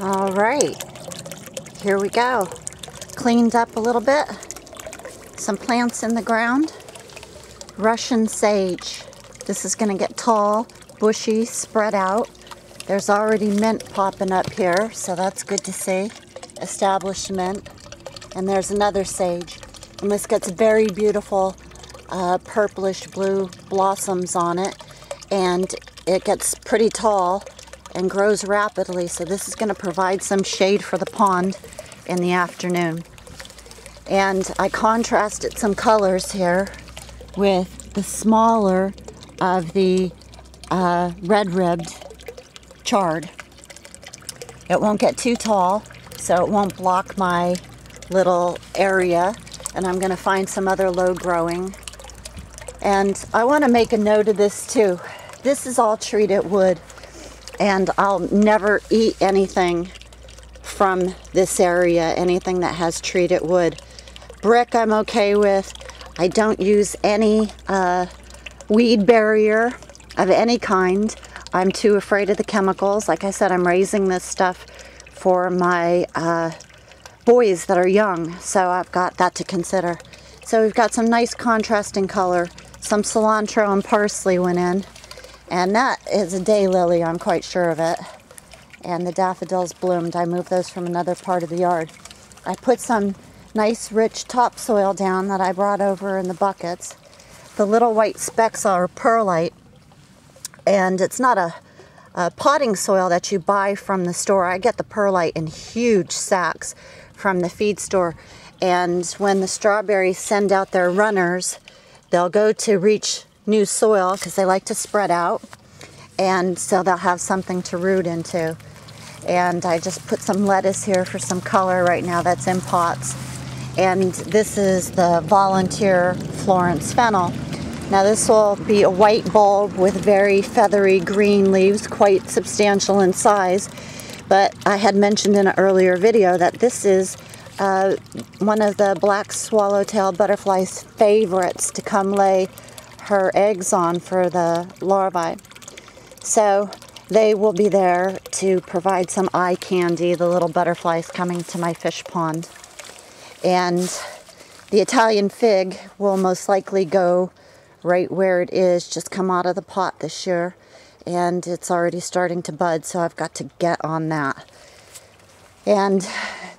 All right, here we go. Cleaned up a little bit. Some plants in the ground. Russian sage. This is going to get tall, bushy, spread out. There's already mint popping up here, so that's good to see. Established mint. And there's another sage. And this gets very beautiful purplish blue blossoms on it. And it gets pretty tall and grows rapidly, so this is going to provide some shade for the pond in the afternoon. And I contrasted some colors here with the smaller of the red-ribbed chard. It won't get too tall, so it won't block my little area, and I'm going to find some other low-growing. And I want to make a note of this too. This is all treated wood. And I'll never eat anything from this area, anything that has treated wood. Brick I'm okay with. I don't use any weed barrier of any kind. I'm too afraid of the chemicals. Like I said, I'm raising this stuff for my boys that are young, so I've got that to consider. So we've got some nice contrasting color. Some cilantro and parsley went in. And that is a daylily, I'm quite sure of it. And the daffodils bloomed. I moved those from another part of the yard. I put some nice rich topsoil down that I brought over in the buckets. The little white specks are perlite. And it's not a potting soil that you buy from the store. I get the perlite in huge sacks from the feed store. And when the strawberries send out their runners, they'll go to reach new soil because they like to spread out, and so they'll have something to root into. And I just put some lettuce here for some color right now that's in pots. And this is the volunteer Florence fennel. Now this will be a white bulb with very feathery green leaves, quite substantial in size. But I had mentioned in an earlier video that this is one of the black swallowtail butterfly's favorites to come lay her eggs on for the larvae. So they will be there to provide some eye candy, the little butterflies coming to my fish pond. And the Italian fig will most likely go right where it is, just come out of the pot this year. And it's already starting to bud, so I've got to get on that. And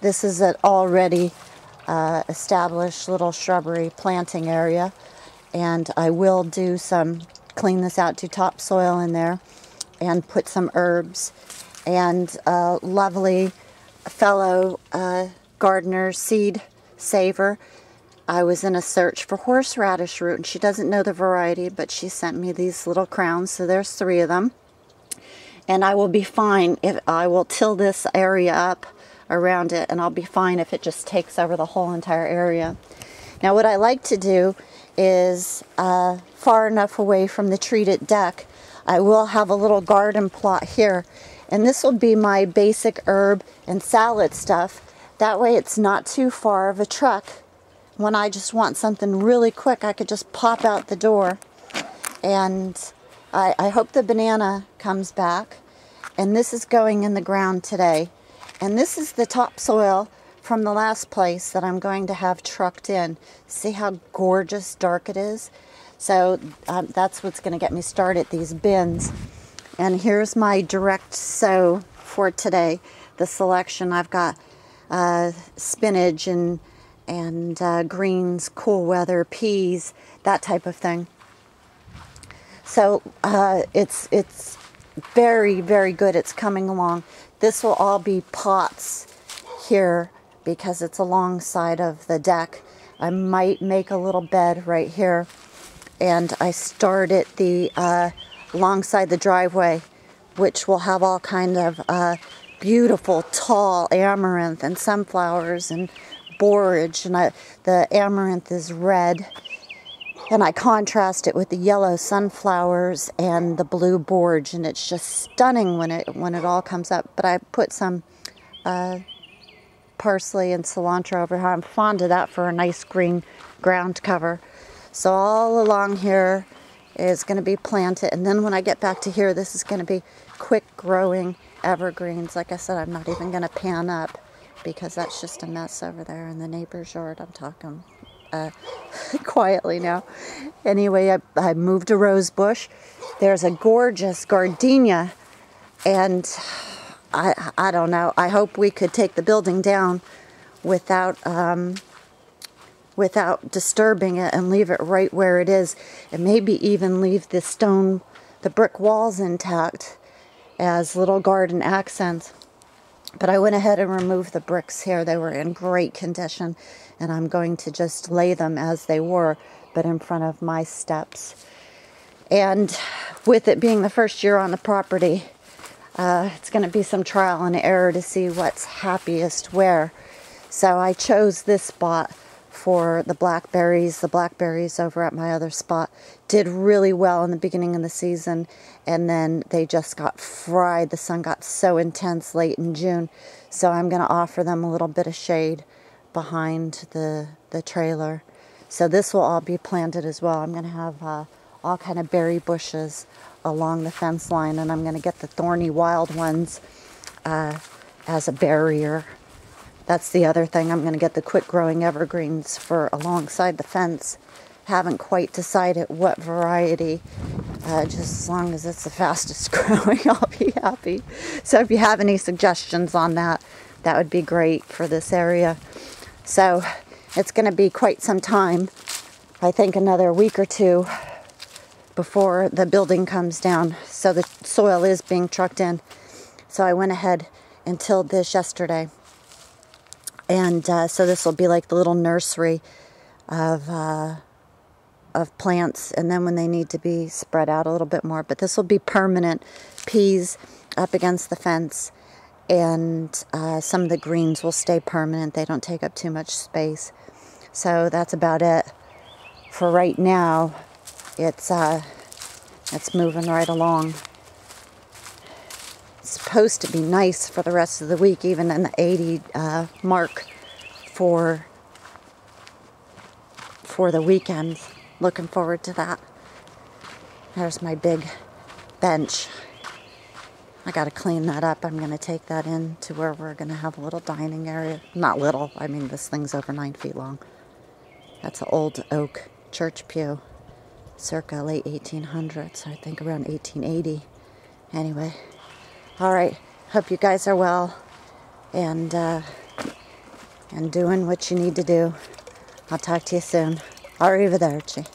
this is an already established little shrubbery planting area. And I will do clean this out, do topsoil in there, and put some herbs. And a lovely fellow gardener, seed saver, I was in a search for horseradish root, and she doesn't know the variety, but she sent me these little crowns, so there's 3 of them. And I will be fine if I will till this area up around it, and I'll be fine if it just takes over the whole entire area. Now what I like to do is far enough away from the treated deck, I will have a little garden plot here, and this will be my basic herb and salad stuff. That way it's not too far of a trek. When I just want something really quick, I could just pop out the door. And I hope the banana comes back. And this is going in the ground today. And this is the topsoil from the last place that I'm going to have trucked in. See how gorgeous dark it is? So that's what's going to get me started, these bins. And here's my direct sow for today. The selection, I've got spinach and greens, cool weather, peas, that type of thing. So it's very, very good. It's coming along. This will all be pots here because it's alongside of the deck. I might make a little bed right here. And I started the alongside the driveway, which will have all kind of beautiful tall amaranth and sunflowers and borage. And the amaranth is red, and I contrast it with the yellow sunflowers and the blue borage, and it's just stunning when it all comes up. But I put some parsley and cilantro over here. I'm fond of that for a nice green ground cover. So all along here is going to be planted, and then when I get back to here, this is going to be quick growing evergreens. Like I said, I'm not even going to pan up because that's just a mess over there in the neighbor's yard. I'm talking quietly now. Anyway, I moved a rose bush. There's a gorgeous gardenia, and I don't know. I hope we could take the building down without disturbing it and leave it right where it is, and maybe even leave the brick walls intact as little garden accents. But I went ahead and removed the bricks here. They were in great condition, and I'm going to just lay them as they were, but in front of my steps. And with it being the first year on the property, it's going to be some trial and error to see what's happiest where. So I chose this spot for the blackberries. The blackberries over at my other spot did really well in the beginning of the season, and then they just got fried. The sun got so intense late in June, so I'm going to offer them a little bit of shade behind the trailer. So this will all be planted as well. I'm going to have all kind of berry bushes along the fence line, and I'm going to get the thorny wild ones as a barrier. That's the other thing. I'm going to get the quick growing evergreens for alongside the fence. Haven't quite decided what variety. Just as long as it's the fastest growing, I'll be happy. So if you have any suggestions on that, that would be great for this area. So it's going to be quite some time. I think another week or two before the building comes down. So the soil is being trucked in. So I went ahead and tilled this yesterday. And so this will be like the little nursery of plants, and then when they need to be spread out a little bit more. But this will be permanent peas up against the fence, and some of the greens will stay permanent. They don't take up too much space. So that's about it for right now. It's moving right along. It's supposed to be nice for the rest of the week, even in the 80 mark for the weekend. Looking forward to that. There's my big bench. I got to clean that up. I'm going to take that in to where we're going to have a little dining area. Not little. I mean, this thing's over 9 feet long. That's an old oak church pew, circa late 1800s. I think around 1880. Anyway. All right, hope you guys are well and doing what you need to do. I'll talk to you soon. Arrivederci.